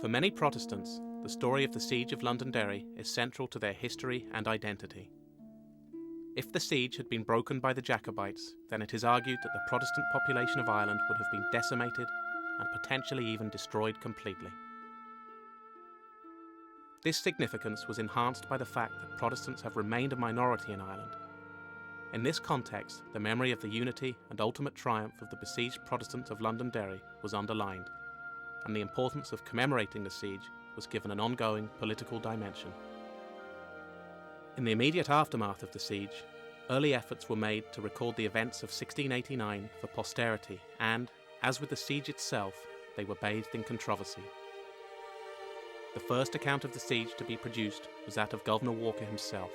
For many Protestants, the story of the siege of Londonderry is central to their history and identity. If the siege had been broken by the Jacobites, then it is argued that the Protestant population of Ireland would have been decimated and potentially even destroyed completely. This significance was enhanced by the fact that Protestants have remained a minority in Ireland. In this context, the memory of the unity and ultimate triumph of the besieged Protestants of Londonderry was underlined, and the importance of commemorating the siege was given an ongoing political dimension. In the immediate aftermath of the siege, early efforts were made to record the events of 1689 for posterity and, as with the siege itself, they were bathed in controversy. The first account of the siege to be produced was that of Governor Walker himself.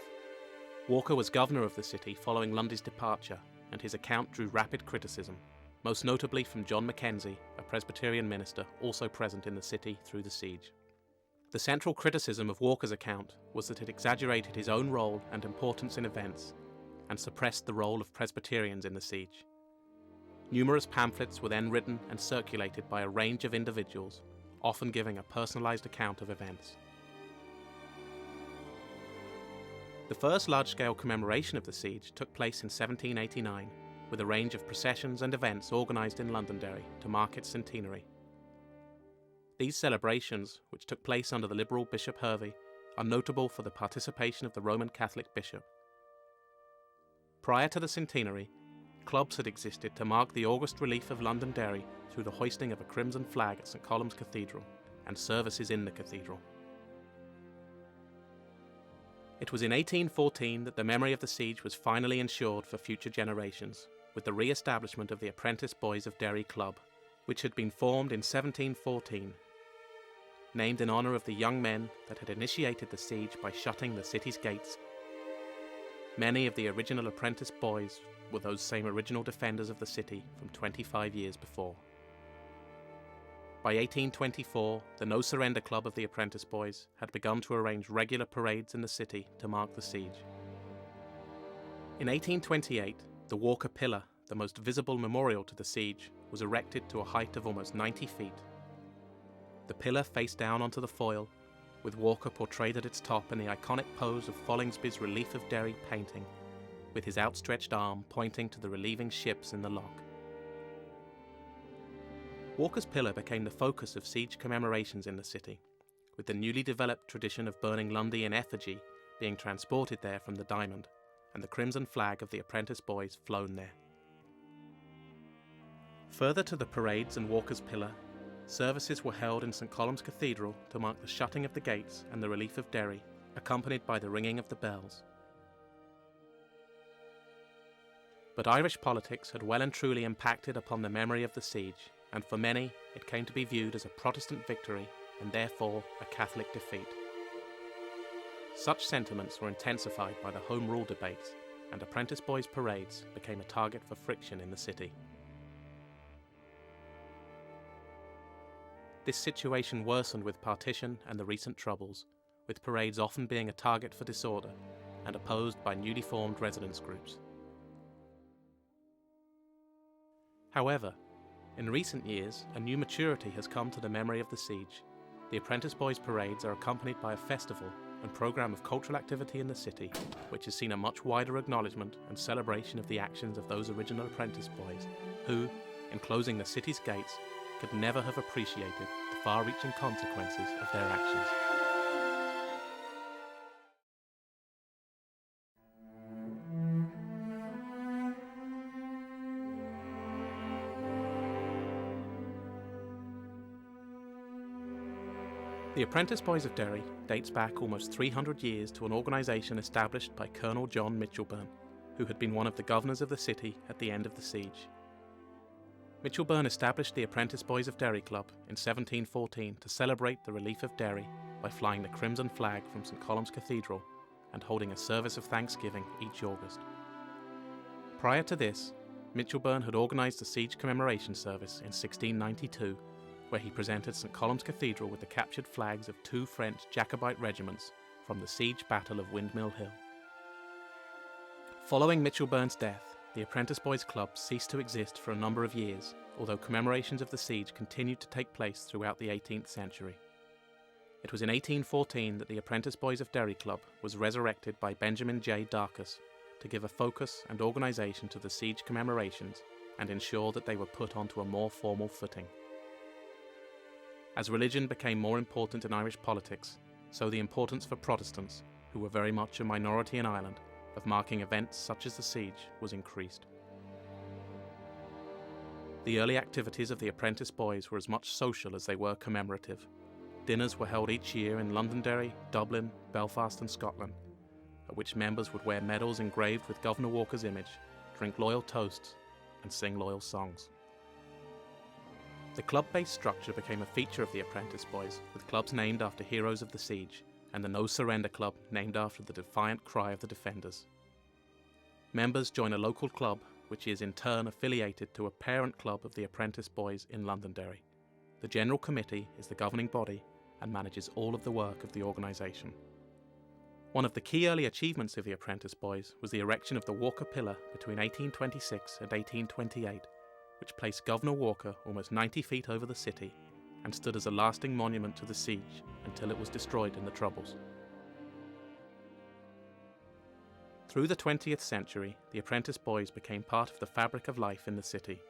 Walker was governor of the city following Lundy's departure, and his account drew rapid criticism, most notably from John Mackenzie, a Presbyterian minister also present in the city through the siege. The central criticism of Walker's account was that it exaggerated his own role and importance in events, and suppressed the role of Presbyterians in the siege. Numerous pamphlets were then written and circulated by a range of individuals, often giving a personalised account of events. The first large-scale commemoration of the siege took place in 1789, with a range of processions and events organised in Londonderry to mark its centenary. These celebrations, which took place under the Liberal Bishop Hervey, are notable for the participation of the Roman Catholic bishop. Prior to the centenary, clubs had existed to mark the August relief of Londonderry through the hoisting of a crimson flag at St Columb's Cathedral and services in the cathedral. It was in 1814 that the memory of the siege was finally ensured for future generations, with the re-establishment of the Apprentice Boys of Derry Club, which had been formed in 1714, named in honour of the young men that had initiated the siege by shutting the city's gates. Many of the original Apprentice Boys were those same original defenders of the city from 25 years before. By 1824, the No Surrender Club of the Apprentice Boys had begun to arrange regular parades in the city to mark the siege. In 1828, the Walker Pillar, the most visible memorial to the siege, was erected to a height of almost 90 feet. The pillar faced down onto the foyle, with Walker portrayed at its top in the iconic pose of Follingsby's Relief of Derry painting, with his outstretched arm pointing to the relieving ships in the loch. Walker's pillar became the focus of siege commemorations in the city, with the newly developed tradition of burning Lundy in effigy being transported there from the Diamond, and the crimson flag of the Apprentice Boys flown there. Further to the parades and Walker's pillar, services were held in St Columb's Cathedral to mark the shutting of the gates and the relief of Derry, accompanied by the ringing of the bells. But Irish politics had well and truly impacted upon the memory of the siege, and for many it came to be viewed as a Protestant victory and therefore a Catholic defeat. Such sentiments were intensified by the Home Rule debates, and Apprentice Boys parades became a target for friction in the city. This situation worsened with partition and the recent troubles, with parades often being a target for disorder and opposed by newly formed residents' groups. However, in recent years, a new maturity has come to the memory of the siege. The Apprentice Boys parades are accompanied by a festival and programme of cultural activity in the city, which has seen a much wider acknowledgement and celebration of the actions of those original Apprentice Boys, who, in closing the city's gates, could never have appreciated the far-reaching consequences of their actions. The Apprentice Boys of Derry dates back almost 300 years to an organisation established by Colonel John Mitchelburn, who had been one of the governors of the city at the end of the siege. Mitchelburn established the Apprentice Boys of Derry Club in 1714 to celebrate the relief of Derry by flying the crimson flag from St Columb's Cathedral and holding a service of thanksgiving each August. Prior to this, Mitchelburn had organised a siege commemoration service in 1692, where he presented St Columb's Cathedral with the captured flags of 2 French Jacobite regiments from the siege battle of Windmill Hill. Following Mitchelburn's death, the Apprentice Boys Club ceased to exist for a number of years, although commemorations of the siege continued to take place throughout the 18th century. It was in 1814 that the Apprentice Boys of Derry Club was resurrected by Benjamin J. Darkus to give a focus and organisation to the siege commemorations and ensure that they were put onto a more formal footing. As religion became more important in Irish politics, so the importance for Protestants, who were very much a minority in Ireland, of marking events such as the siege was increased. The early activities of the Apprentice Boys were as much social as they were commemorative. Dinners were held each year in Londonderry, Dublin, Belfast and Scotland, at which members would wear medals engraved with Governor Walker's image, drink loyal toasts and sing loyal songs. The club-based structure became a feature of the Apprentice Boys, with clubs named after heroes of the siege, and the No Surrender Club named after the defiant cry of the defenders. Members join a local club, which is in turn affiliated to a parent club of the Apprentice Boys in Londonderry. The General Committee is the governing body and manages all of the work of the organisation. One of the key early achievements of the Apprentice Boys was the erection of the Walker Pillar between 1826 and 1828, which placed Governor Walker almost 90 feet over the city and stood as a lasting monument to the siege until it was destroyed in the Troubles. Through the 20th century, the Apprentice Boys became part of the fabric of life in the city.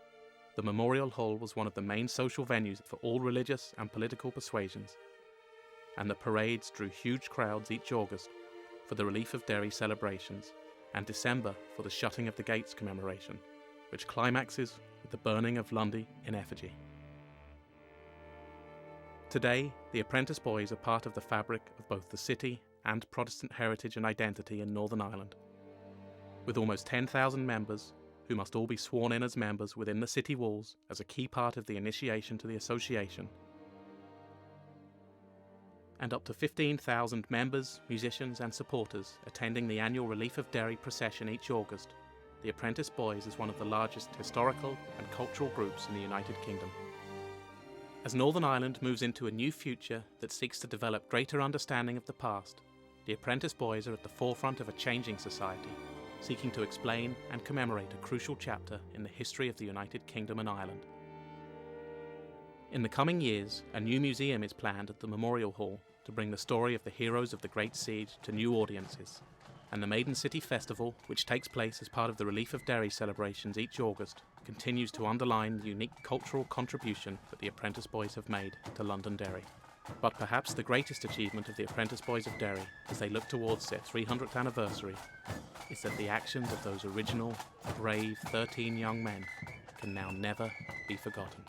The Memorial Hall was one of the main social venues for all religious and political persuasions, and the parades drew huge crowds each August for the Relief of Derry celebrations, and December for the Shutting of the Gates commemoration, which climaxes with the burning of Lundy in effigy. Today, the Apprentice Boys are part of the fabric of both the city and Protestant heritage and identity in Northern Ireland. With almost 10,000 members, who must all be sworn in as members within the city walls as a key part of the initiation to the association, and up to 15,000 members, musicians and supporters attending the annual Relief of Derry procession each August, the Apprentice Boys is one of the largest historical and cultural groups in the United Kingdom. As Northern Ireland moves into a new future that seeks to develop greater understanding of the past, the Apprentice Boys are at the forefront of a changing society, seeking to explain and commemorate a crucial chapter in the history of the United Kingdom and Ireland. In the coming years, a new museum is planned at the Memorial Hall to bring the story of the heroes of the Great Siege to new audiences, and the Maiden City Festival, which takes place as part of the Relief of Derry celebrations each August, continues to underline the unique cultural contribution that the Apprentice Boys have made to Londonderry. But perhaps the greatest achievement of the Apprentice Boys of Derry, as they look towards their 300th anniversary, is that the actions of those original, brave 13 young men can now never be forgotten.